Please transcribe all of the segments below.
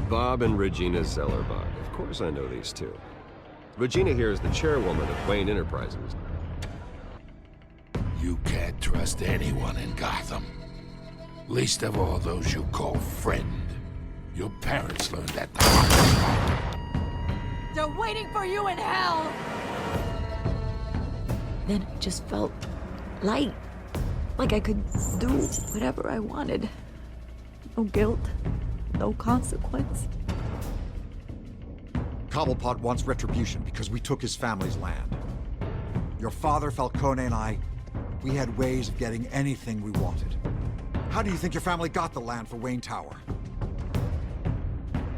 Bob and Regina Zellerbach. Of course I know these two. Regina here is the chairwoman of Wayne Enterprises. You can't trust anyone in Gotham. Least of all those you call friend. Your parents learned that the hard way. They're waiting for you in hell! Then it just felt light. Like I could do whatever I wanted. No guilt, no consequence. Cobblepot wants retribution because we took his family's land. Your father, Falcone, and I, we had ways of getting anything we wanted. How do you think your family got the land for Wayne Tower?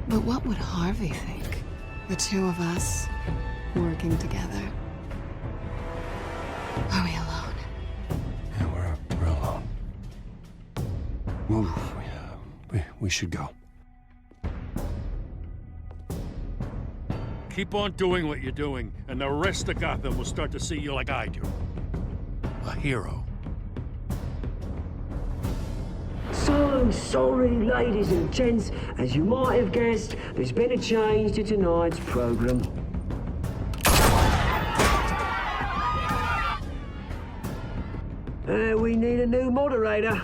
But what would Harvey think? The two of us, working together. Are we alone? Yeah, we're alone. Move. We should go. Keep on doing what you're doing, and the rest of Gotham will start to see you like I do. A hero. So sorry, ladies and gents. As you might have guessed, there's been a change to tonight's program. We need a new moderator.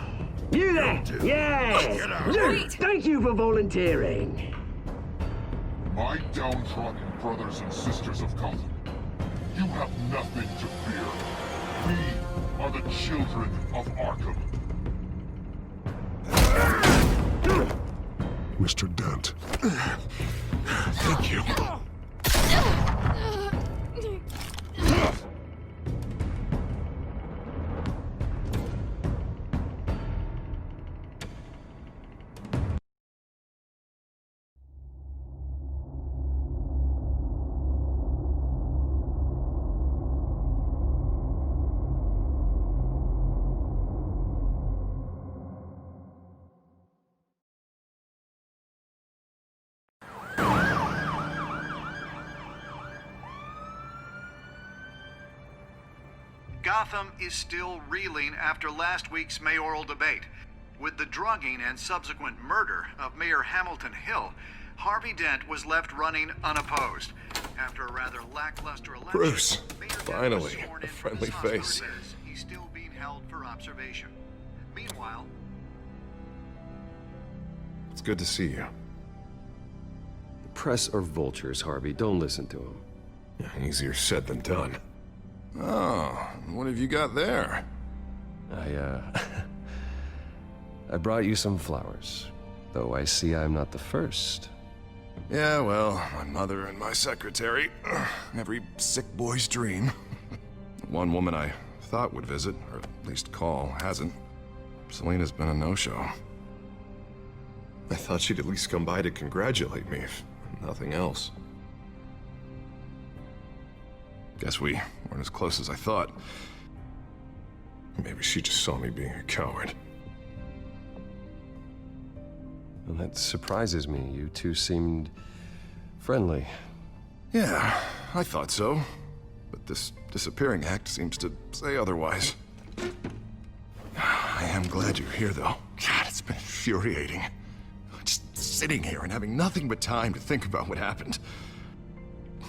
You there? Yeah! Luke, thank you for volunteering. My downtrodden brothers and sisters of Gotham, you have nothing to fear. We are the children of Arkham. Mr. Dent. Thank you. Gotham is still reeling after last week's mayoral debate. With the drugging and subsequent murder of Mayor Hamilton Hill, Harvey Dent was left running unopposed. After a rather lackluster election, Bruce, Mayor Dent finally, was sworn a in friendly for this face. hospital visit. He's still being held for observation. Meanwhile, It's good to see you. The press are vultures, Harvey. Don't listen to them. Yeah, easier said than done. Oh, what have you got there? I brought you some flowers. Though I see I'm not the first. Yeah, well, my mother and my secretary. Every sick boy's dream. One woman I thought would visit, or at least call, hasn't. Selena's been a no-show. I thought she'd at least come by to congratulate me, if nothing else. Guess we weren't as close as I thought. Maybe she just saw me being a coward. Well, that surprises me. You two seemed friendly. Yeah, I thought so. But this disappearing act seems to say otherwise. I am glad you're here, though. God, it's been infuriating. Just sitting here and having nothing but time to think about what happened.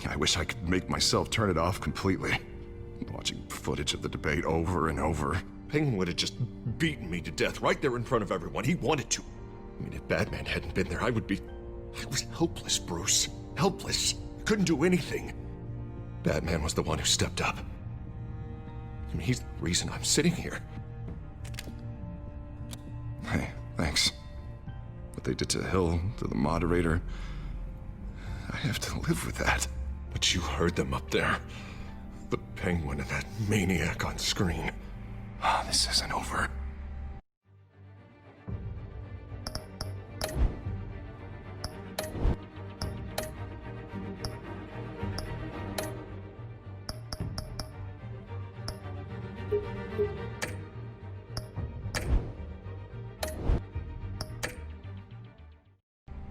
I wish I could make myself turn it off completely. Watching footage of the debate over and over. Penguin would have just beaten me to death right there in front of everyone. He wanted to. I mean, if Batman hadn't been there, I was helpless, Bruce. Helpless. Couldn't do anything. Batman was the one who stepped up. I mean, he's the reason I'm sitting here. Hey, thanks. What they did to Hill, to the moderator, I have to live with that. But you heard them up there. The Penguin and that maniac on screen. Ah, this isn't over.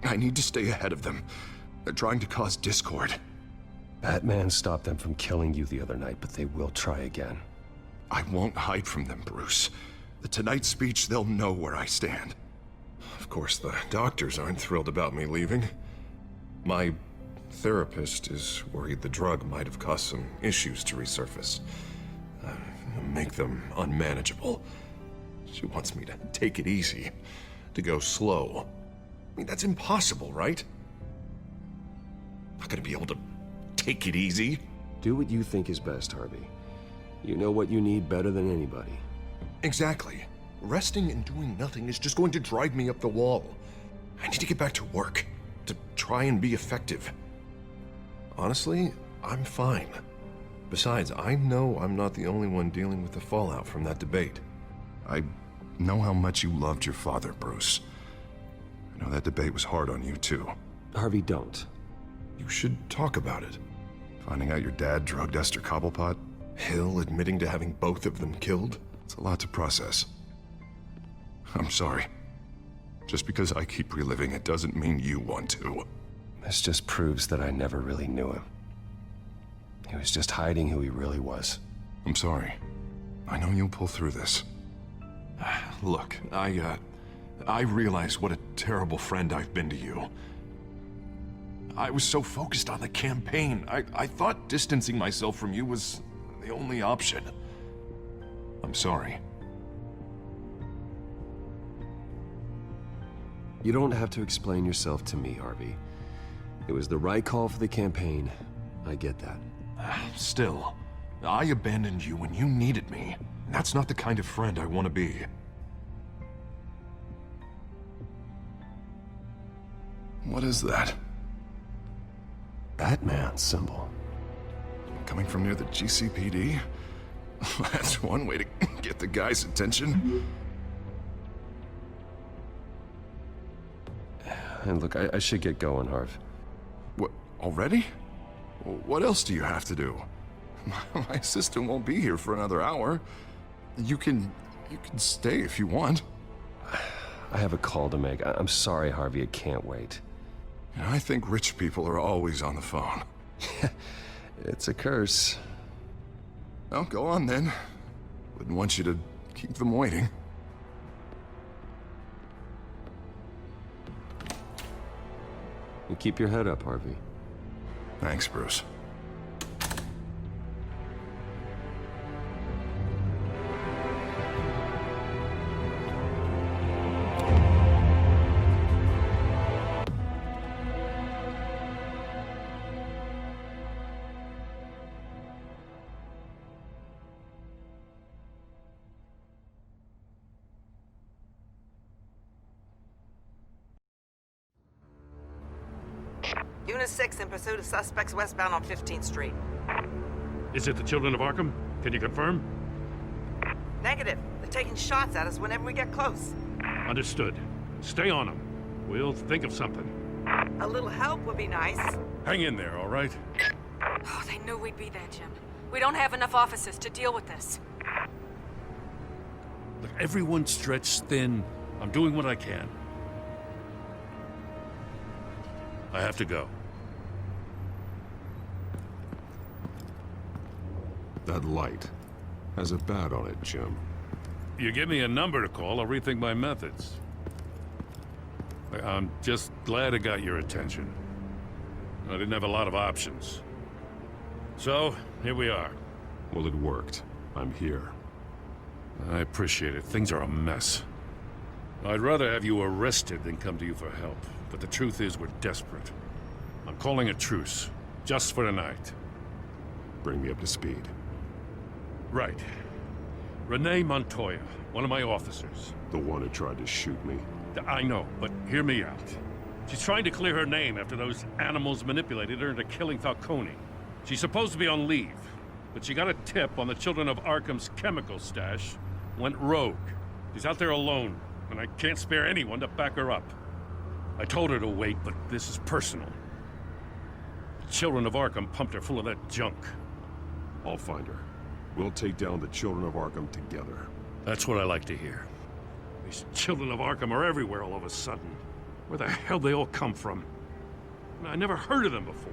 I need to stay ahead of them. They're trying to cause discord. Batman stopped them from killing you the other night, but they will try again. I won't hide from them, Bruce. The Tonight speech, they'll know where I stand. Of course, the doctors aren't thrilled about me leaving. My therapist is worried the drug might have caused some issues to resurface. Make them unmanageable. She wants me to take it easy, to go slow. I mean, that's impossible, right? Not gonna be able to take it easy. Do what you think is best, Harvey. You know what you need better than anybody. Exactly. Resting and doing nothing is just going to drive me up the wall. I need to get back to work, to try and be effective. Honestly, I'm fine. Besides, I know I'm not the only one dealing with the fallout from that debate. I know how much you loved your father, Bruce. I know that debate was hard on you, too. Harvey, don't. You should talk about it. Finding out your dad drugged Esther Cobblepot, Hill admitting to having both of them killed. It's a lot to process. I'm sorry. Just because I keep reliving it doesn't mean you want to. This just proves that I never really knew him. He was just hiding who he really was. I'm sorry. I know you'll pull through this. Look, I realize what a terrible friend I've been to you. I was so focused on the campaign. I thought distancing myself from you was the only option. I'm sorry. You don't have to explain yourself to me, Harvey. It was the right call for the campaign. I get that. Still, I abandoned you when you needed me. That's not the kind of friend I want to be. What is that? Batman symbol. Coming from near the GCPD? That's one way to get the guy's attention. And look, I should get going, Harv. What, already? What else do you have to do? My assistant won't be here for another hour. You can stay if you want. I have a call to make. I'm sorry, Harvey, I can't wait. You know, I think rich people are always on the phone. It's a curse. Well, go on then. Wouldn't want you to keep them waiting. You keep your head up, Harvey. Thanks, Bruce. Unit 6 in pursuit of suspects westbound on 15th Street. Is it the Children of Arkham? Can you confirm? Negative. They're taking shots at us whenever we get close. Understood. Stay on them. We'll think of something. A little help would be nice. Hang in there, all right? Oh, they knew we'd be there, Jim. We don't have enough officers to deal with this. Look, everyone's stretched thin. I'm doing what I can. I have to go. That light has a bat on it, Jim. You give me a number to call, I'll rethink my methods. I'm just glad I got your attention. I didn't have a lot of options. So, here we are. Well, it worked. I'm here. I appreciate it. Things are a mess. I'd rather have you arrested than come to you for help. But the truth is, we're desperate. I'm calling a truce. Just for tonight. Bring me up to speed. Right. Renee Montoya, one of my officers. The one who tried to shoot me. I know, but hear me out. She's trying to clear her name after those animals manipulated her into killing Falcone. She's supposed to be on leave, but she got a tip on the Children of Arkham's chemical stash, went rogue. She's out there alone, and I can't spare anyone to back her up. I told her to wait, but this is personal. The Children of Arkham pumped her full of that junk. I'll find her. We'll take down the Children of Arkham together. That's what I like to hear. These Children of Arkham are everywhere all of a sudden. Where the hell they all come from? I never heard of them before.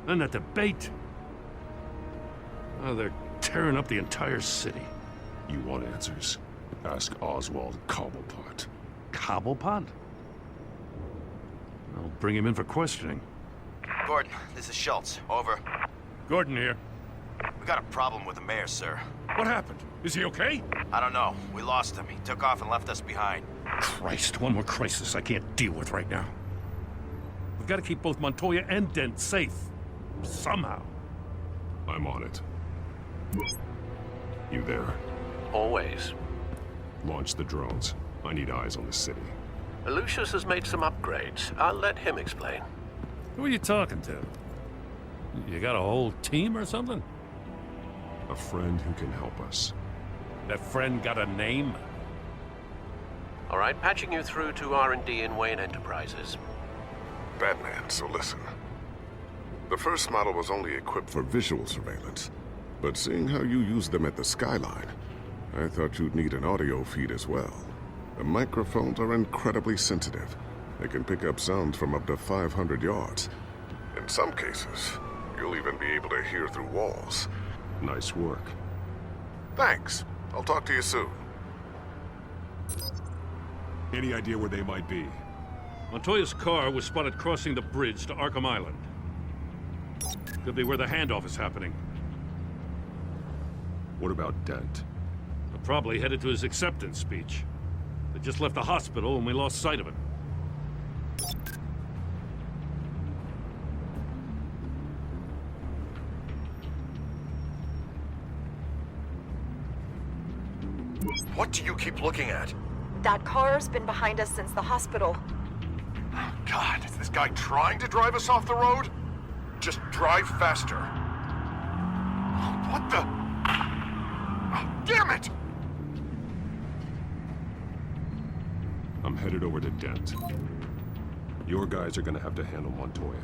Then that debate. Oh, they're tearing up the entire city. You want answers? Ask Oswald Cobblepot. Cobblepot? I'll bring him in for questioning. Gordon, this is Schultz. Over. Gordon here. We got a problem with the mayor, sir. What happened? Is he okay? I don't know. We lost him. He took off and left us behind. Christ, one more crisis I can't deal with right now. We've got to keep both Montoya and Dent safe. Somehow. I'm on it. You there? Always. Launch the drones. I need eyes on the city. Lucius has made some upgrades. I'll let him explain. Who are you talking to? You got a whole team or something? A friend who can help us. That friend got a name? All right, patching you through to R&D in Wayne Enterprises. Batman, so listen. The first model was only equipped for visual surveillance, but seeing how you use them at the skyline, I thought you'd need an audio feed as well. The microphones are incredibly sensitive. They can pick up sounds from up to 500 yards. In some cases, you'll even be able to hear through walls. Nice work. Thanks. I'll talk to you soon. Any idea where they might be? Montoya's car was spotted crossing the bridge to Arkham Island. Could be where the handoff is happening. What about Dent? Probably headed to his acceptance speech. They just left the hospital and we lost sight of him. What do you keep looking at? That car's been behind us since the hospital. God, is this guy trying to drive us off the road? Just drive faster. What the? Oh, damn it! I'm headed over to Dent. Your guys are gonna have to handle Montoya.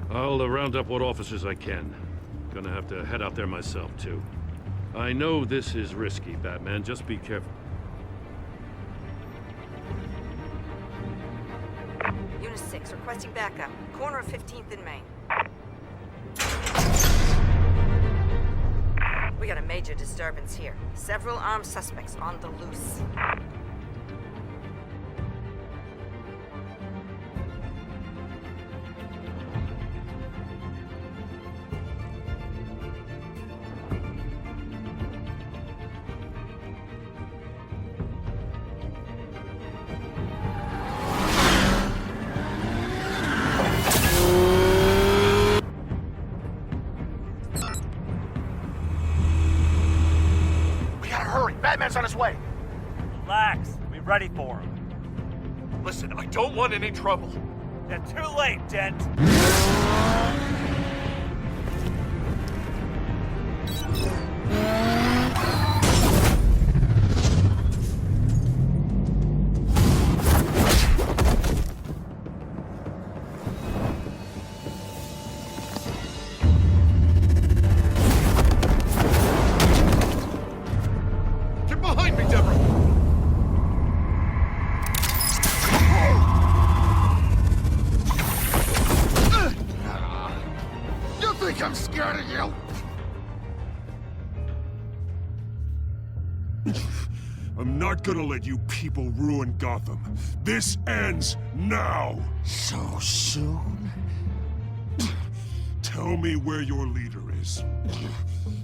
I'll round up what officers I can. Gonna have to head out there myself, too. I know this is risky, Batman. Just be careful. Unit 6, requesting backup. Corner of 15th and Main. We got a major disturbance here. Several armed suspects on the loose. Batman's on his way. Relax. We're ready for him. Listen, I don't want any trouble. You're too late, Dent. I'm scared of you! I'm not gonna let you people ruin Gotham. This ends now! So soon? Tell me where your leader is.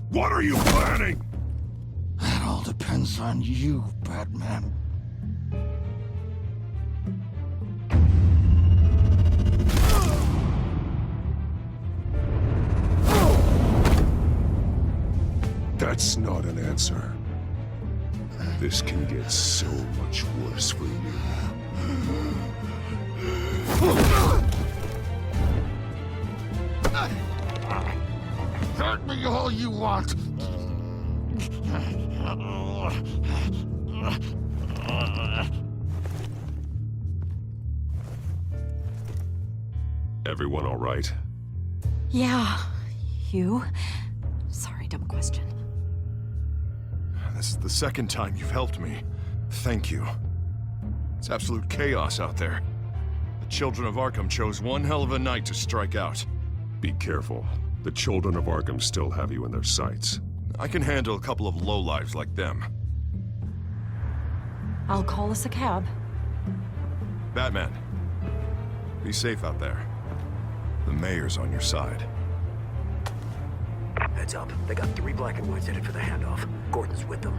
What are you planning? That all depends on you, Batman. That's not an answer. This can get so much worse for you. Hurt me all you want. Everyone all right? Yeah. You? Sorry, dumb question. This is the second time you've helped me. Thank you. It's absolute chaos out there. The children of Arkham chose one hell of a night to strike out. Be careful. The children of Arkham still have you in their sights. I can handle a couple of lowlives like them. I'll call us a cab. Batman, be safe out there. The mayor's on your side. Heads up. They got 3 black and whites headed for the handoff. Gordon's with them.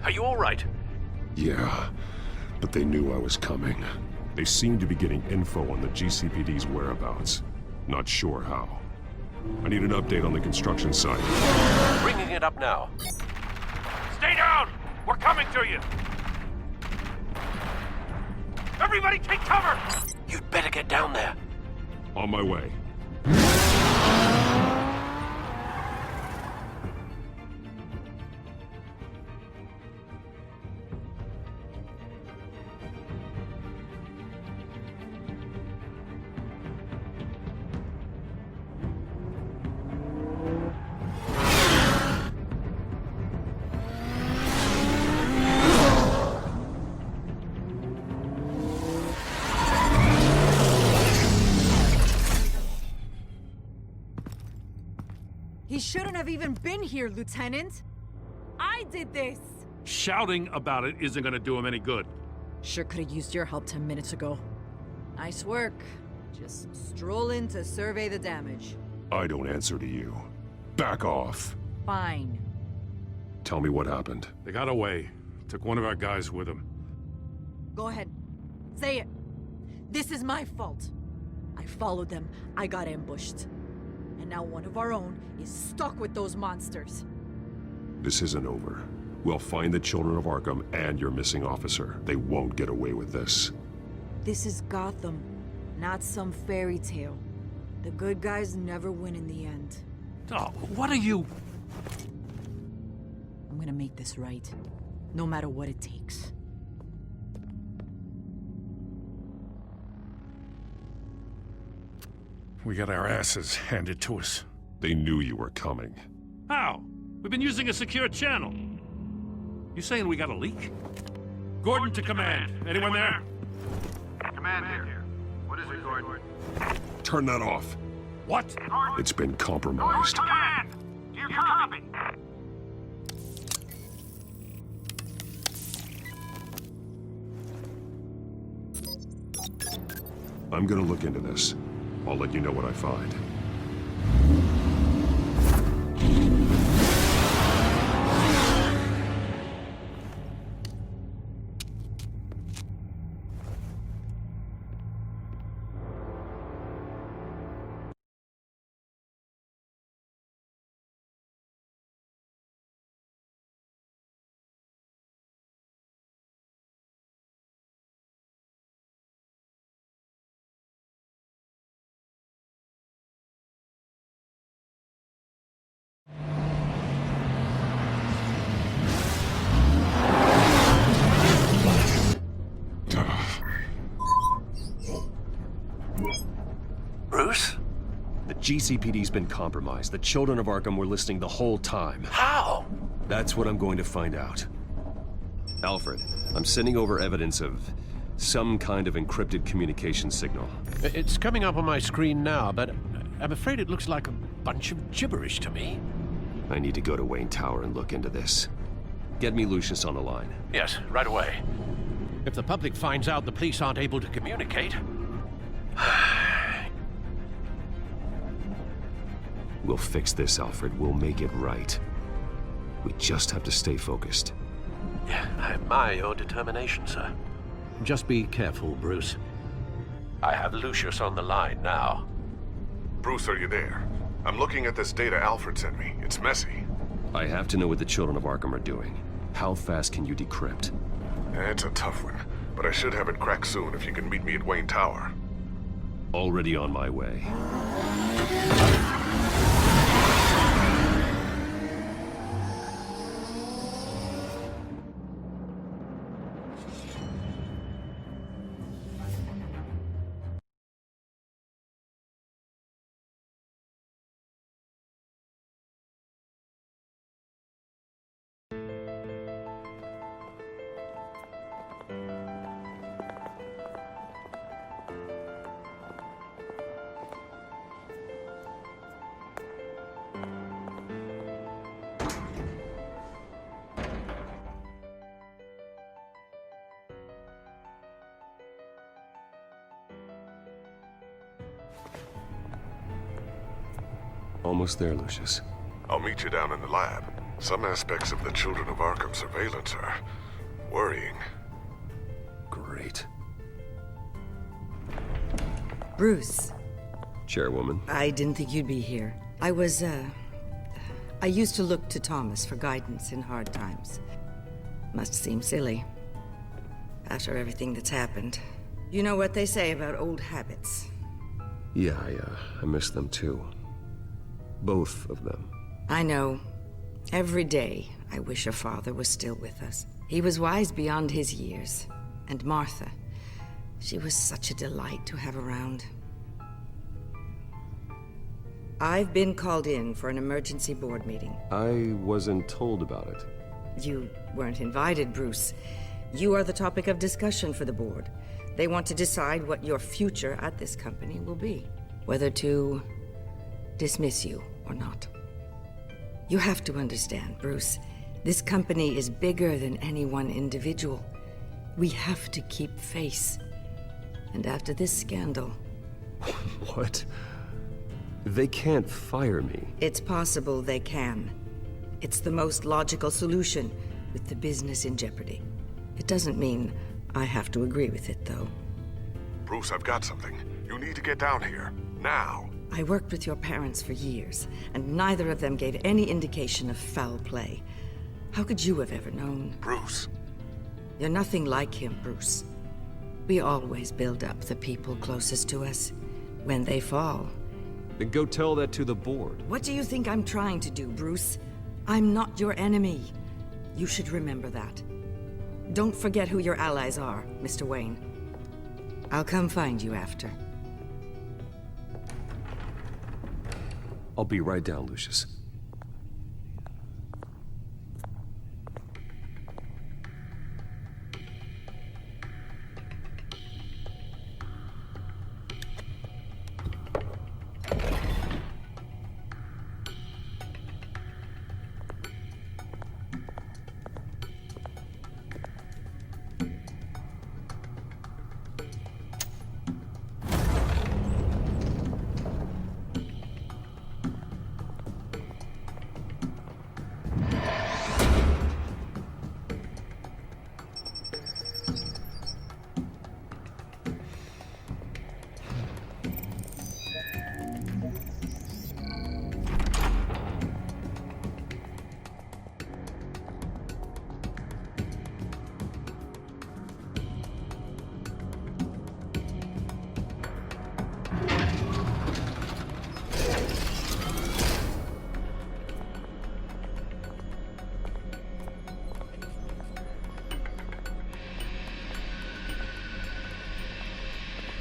Are you all right? Yeah, but they knew I was coming. They seem to be getting info on the GCPD's whereabouts. Not sure how. I need an update on the construction site. Bringing it up now. Stay down! We're coming to you! Everybody take cover! You'd better get down there. On my way. He shouldn't have even been here, Lieutenant. I did this. Shouting about it isn't gonna do him any good. Sure could have used your help 10 minutes ago. Nice work. Just stroll in to survey the damage. I don't answer to you. Back off. Fine. Tell me what happened. They got away. Took one of our guys with them. Go ahead. Say it. This is my fault. I followed them. I got ambushed. And now one of our own is stuck with those monsters. This isn't over. We'll find the children of Arkham and your missing officer. They won't get away with this. This is Gotham, not some fairy tale. The good guys never win in the end. Oh, what are you... I'm gonna make this right, no matter what it takes. We got our asses handed to us. They knew you were coming. How? We've been using a secure channel. You saying we got a leak? Gordon to command. Anyone there? Command here. What is it, Gordon? Turn that off. What? It's been compromised. Command! Do you copy? I'm gonna look into this. I'll let you know what I find. Bruce? The GCPD's been compromised. The children of Arkham were listening the whole time. How? That's what I'm going to find out. Alfred, I'm sending over evidence of some kind of encrypted communication signal. It's coming up on my screen now, but I'm afraid it looks like a bunch of gibberish to me. I need to go to Wayne Tower and look into this. Get me Lucius on the line. Yes, right away. If the public finds out the police aren't able to communicate... We'll fix this, Alfred. We'll make it right. We just have to stay focused. Yeah, I admire your determination, sir. Just be careful, Bruce. I have Lucius on the line now. Bruce, are you there? I'm looking at this data Alfred sent me. It's messy. I have to know what the children of Arkham are doing. How fast can you decrypt? It's a tough one. but I should have it cracked soon if you can meet me at Wayne Tower. Already on my way. Almost there, Lucius. I'll meet you down in the lab. Some aspects of the Children of Arkham surveillance are worrying. Great. Bruce. Chairwoman. I didn't think you'd be here. I used to look to Thomas for guidance in hard times. Must seem silly. After everything that's happened. You know what they say about old habits. Yeah, I miss them too. Both of them. I know. Every day, I wish a father was still with us. He was wise beyond his years. And Martha, she was such a delight to have around. I've been called in for an emergency board meeting. I wasn't told about it. You weren't invited, Bruce. You are the topic of discussion for the board. They want to decide what your future at this company will be. Whether to dismiss you or not. You have to understand, Bruce. This company is bigger than any one individual. We have to keep face. And after this scandal... What? They can't fire me. It's possible they can. It's the most logical solution, with the business in jeopardy. It doesn't mean I have to agree with it, though. Bruce, I've got something. You need to get down here. Now. I worked with your parents for years, and neither of them gave any indication of foul play. How could you have ever known? Bruce. You're nothing like him, Bruce. We always build up the people closest to us. When they fall... Then go tell that to the board. What do you think I'm trying to do, Bruce? I'm not your enemy. You should remember that. Don't forget who your allies are, Mr. Wayne. I'll come find you after. I'll be right down, Lucius.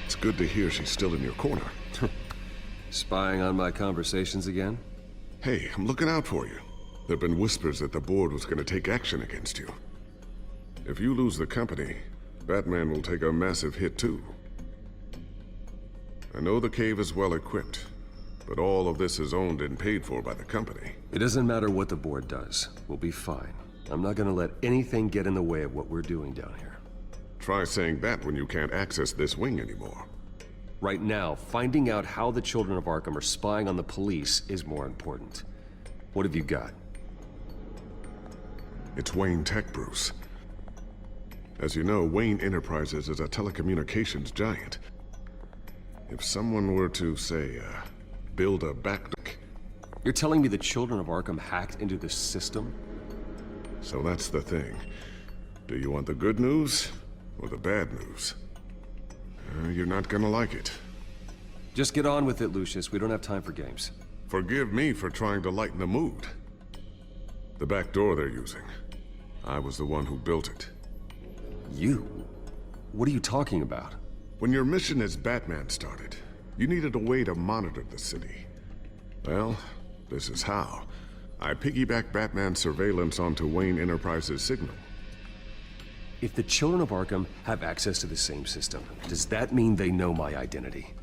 It's good to hear she's still in your corner. Spying on my conversations again? Hey, I'm looking out for you. There've been whispers that the board was going to take action against you. If you lose the company, Batman will take a massive hit too. I know the cave is well equipped, but all of this is owned and paid for by the company. It doesn't matter what the board does. We'll be fine. I'm not gonna let anything get in the way of what we're doing down here. Try saying that when you can't access this wing anymore. Right now, finding out how the Children of Arkham are spying on the police is more important. What have you got? It's Wayne Tech, Bruce. As you know, Wayne Enterprises is a telecommunications giant. If someone were to, say, build a backdoor... You're telling me the Children of Arkham hacked into this system? So that's the thing. Do you want the good news, or the bad news. You're not gonna like it. Just get on with it, Lucius. We don't have time for games. Forgive me for trying to lighten the mood. The back door they're using, I was the one who built it. You? What are you talking about? When your mission as Batman started, you needed a way to monitor the city. Well, this is how. I piggybacked Batman's surveillance onto Wayne Enterprises' signal. If the children of Arkham have access to the same system, does that mean they know my identity?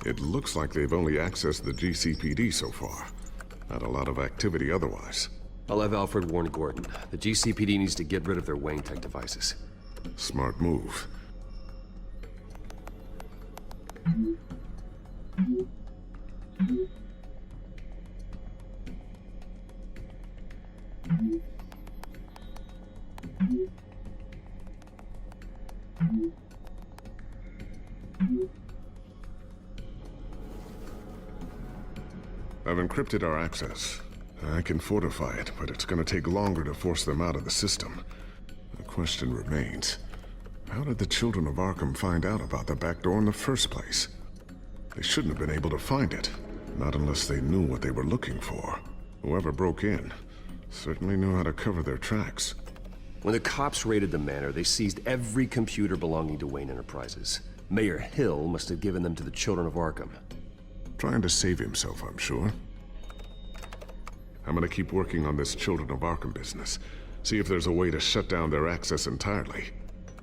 It looks like they've only accessed the GCPD so far. Not a lot of activity otherwise. I'll have Alfred warn Gordon. The GCPD needs to get rid of their Wayne Tech devices. Smart move. I've encrypted our access. I can fortify it, but it's gonna take longer to force them out of the system. The question remains, how did the children of Arkham find out about the back door in the first place? They shouldn't have been able to find it, not unless they knew what they were looking for. Whoever broke in certainly knew how to cover their tracks. When the cops raided the manor, they seized every computer belonging to Wayne Enterprises. Mayor Hill must have given them to the children of Arkham. Trying to save himself, I'm sure. I'm gonna keep working on this Children of Arkham business. See if there's a way to shut down their access entirely.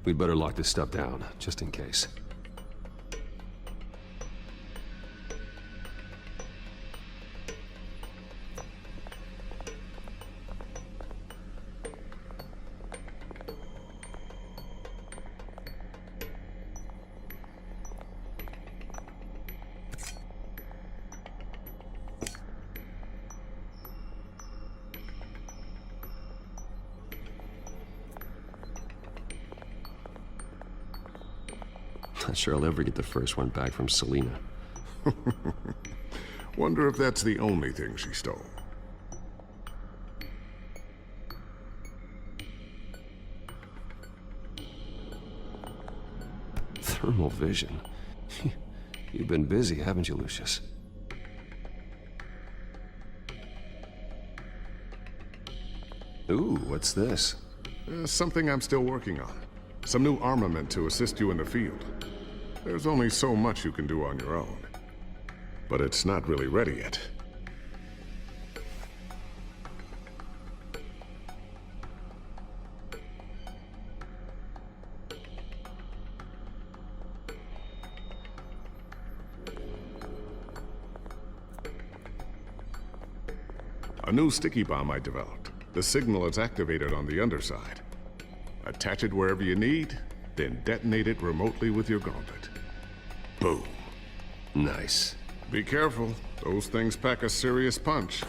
We'd better lock this stuff down, just in case. Not sure I'll ever get the first one back from Selina. Wonder if that's the only thing she stole. Thermal vision. You've been busy, haven't you, Lucius? Ooh, what's this? Something I'm still working on. Some new armament to assist you in the field. There's only so much you can do on your own. But it's not really ready yet. A new sticky bomb I developed. The signal is activated on the underside. Attach it wherever you need, then detonate it remotely with your gauntlet. Boom. Nice. Be careful. Those things pack a serious punch.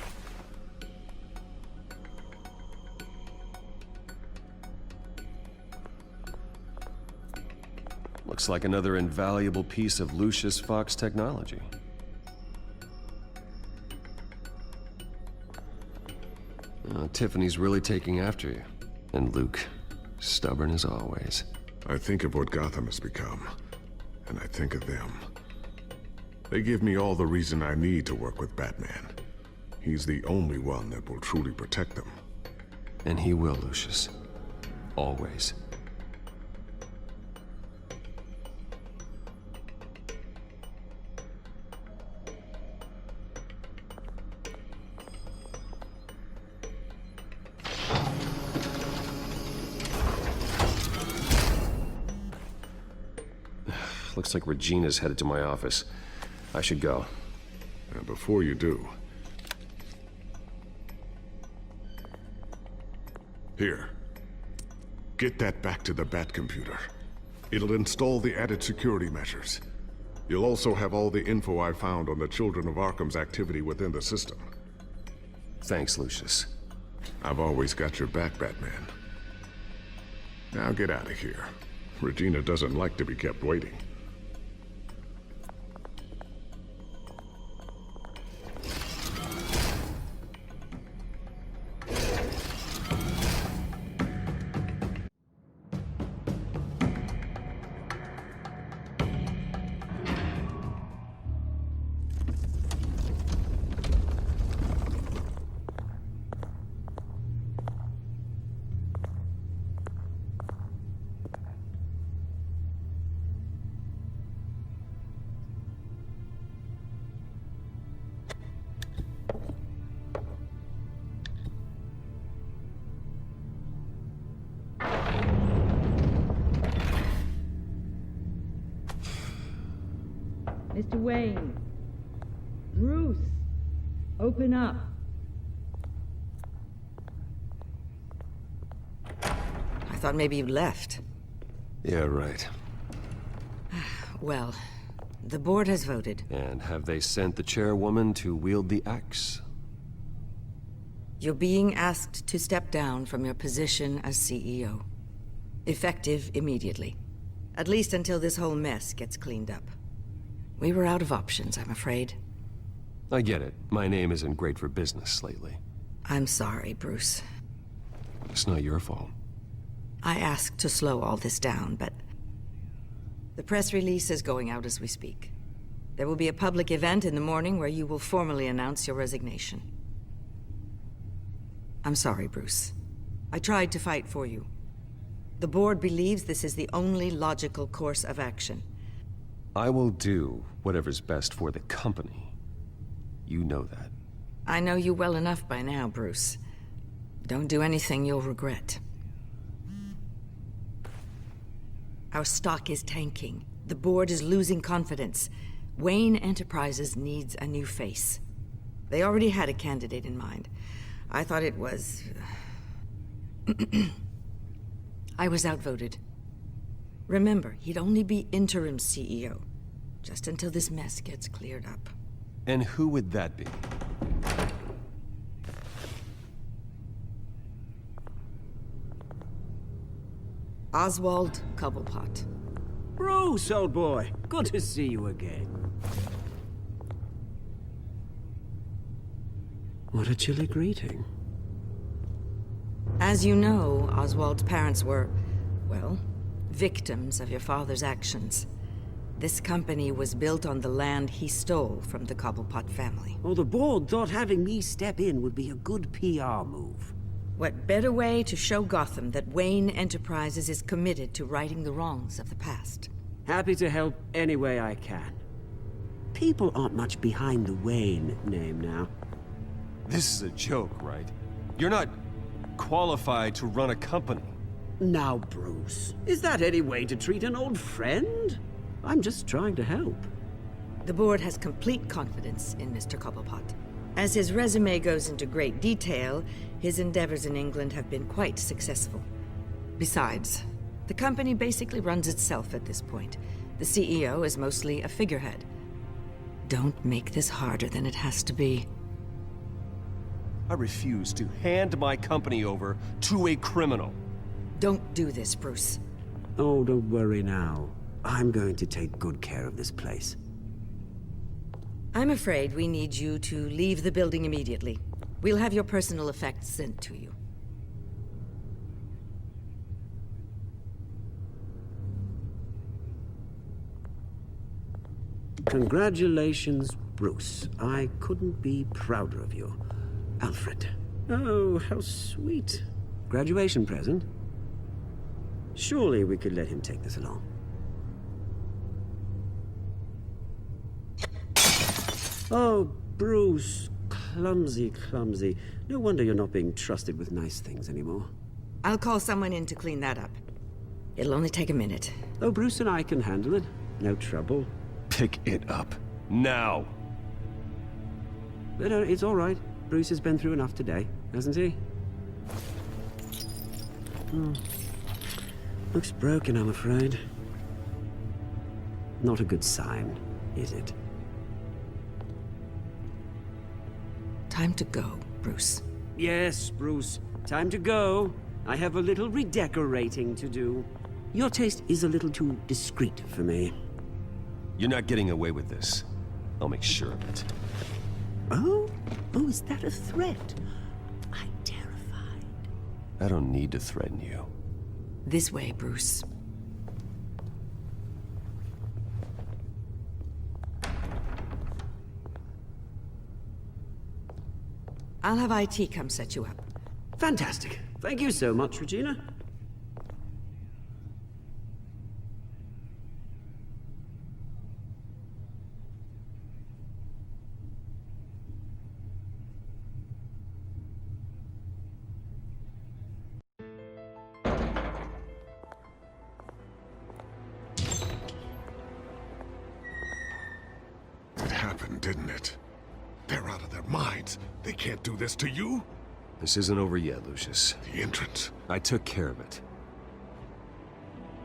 Looks like another invaluable piece of Lucius Fox technology. Tiffany's really taking after you. And Luke, stubborn as always. I think of what Gotham has become, and I think of them. They give me all the reason I need to work with Batman. He's the only one that will truly protect them. And he will, Lucius. Always. Looks like Regina's headed to my office. I should go. And before you do... Here. Get that back to the Bat computer. It'll install the added security measures. You'll also have all the info I found on the Children of Arkham's activity within the system. Thanks, Lucius. I've always got your back, Batman. Now get out of here. Regina doesn't like to be kept waiting. Mr. Wayne. Bruce. Open up. I thought maybe you left. Yeah, right. Well, the board has voted. And have they sent the chairwoman to wield the axe? You're being asked to step down from your position as CEO. Effective immediately. At least until this whole mess gets cleaned up. We were out of options, I'm afraid. I get it. My name isn't great for business lately. I'm sorry, Bruce. It's not your fault. I asked to slow all this down, but... The press release is going out as we speak. There will be a public event in the morning where you will formally announce your resignation. I'm sorry, Bruce. I tried to fight for you. The board believes this is the only logical course of action. I will do whatever's best for the company. You know that. I know you well enough by now, Bruce. Don't do anything you'll regret. Our stock is tanking. The board is losing confidence. Wayne Enterprises needs a new face. They already had a candidate in mind. I thought it was... I was outvoted. Remember, he'd only be interim CEO, just until this mess gets cleared up. And who would that be? Oswald Cobblepot. Bruce, old boy. Good to see you again. What a chilly greeting. As you know, Oswald's parents were, well, victims of your father's actions. This company was built on the land he stole from the Cobblepot family. Well, the board thought having me step in would be a good PR move. What better way to show Gotham that Wayne Enterprises is committed to righting the wrongs of the past? Happy to help any way I can. People aren't much behind the Wayne name now. This is a joke, right? You're not qualified to run a company. Now, Bruce, is that any way to treat an old friend? I'm just trying to help. The board has complete confidence in Mr. Cobblepot. As his resume goes into great detail, his endeavors in England have been quite successful. Besides, the company basically runs itself at this point. The CEO is mostly a figurehead. Don't make this harder than it has to be. I refuse to hand my company over to a criminal. Don't do this, Bruce. Oh, don't worry now. I'm going to take good care of this place. I'm afraid we need you to leave the building immediately. We'll have your personal effects sent to you. Congratulations, Bruce. I couldn't be prouder of you. Alfred. Oh, how sweet. Graduation present? Surely we could let him take this along. Oh, Bruce. Clumsy, clumsy. No wonder you're not being trusted with nice things anymore. I'll call someone in to clean that up. It'll only take a minute. Oh, Bruce and I can handle it. No trouble. Pick it up. Now! But it's all right. Bruce has been through enough today, hasn't he? Looks broken, I'm afraid. Not a good sign, is it? Time to go, Bruce. Yes, Bruce. Time to go. I have a little redecorating to do. Your taste is a little too discreet for me. You're not getting away with this. I'll make sure of it. Oh? Oh, is that a threat? I'm terrified. I don't need to threaten you. This way, Bruce. I'll have IT come set you up. Fantastic. Thank you so much, Regina. happened, didn't it? They're out of their minds. They can't do this to you. This isn't over yet, Lucius. The entrance. I took care of it.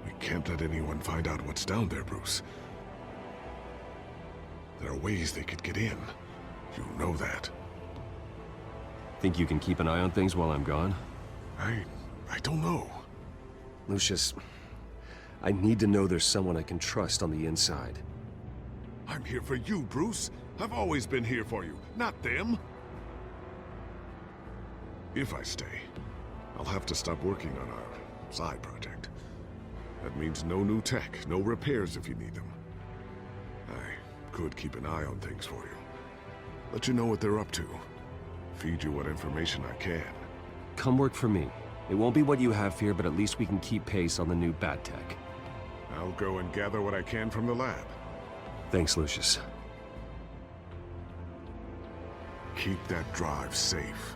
We can't let anyone find out what's down there, Bruce. There are ways they could get in. You know that. Think you can keep an eye on things while I'm gone? I don't know. Lucius, I need to know there's someone I can trust on the inside. I'm here for you, Bruce. I've always been here for you, not them. If I stay, I'll have to stop working on our side project. That means no new tech, no repairs if you need them. I could keep an eye on things for you. Let you know what they're up to. Feed you what information I can. Come work for me. It won't be what you have here, but at least we can keep pace on the new bat tech. I'll go and gather what I can from the lab. Thanks, Lucius. Keep that drive safe.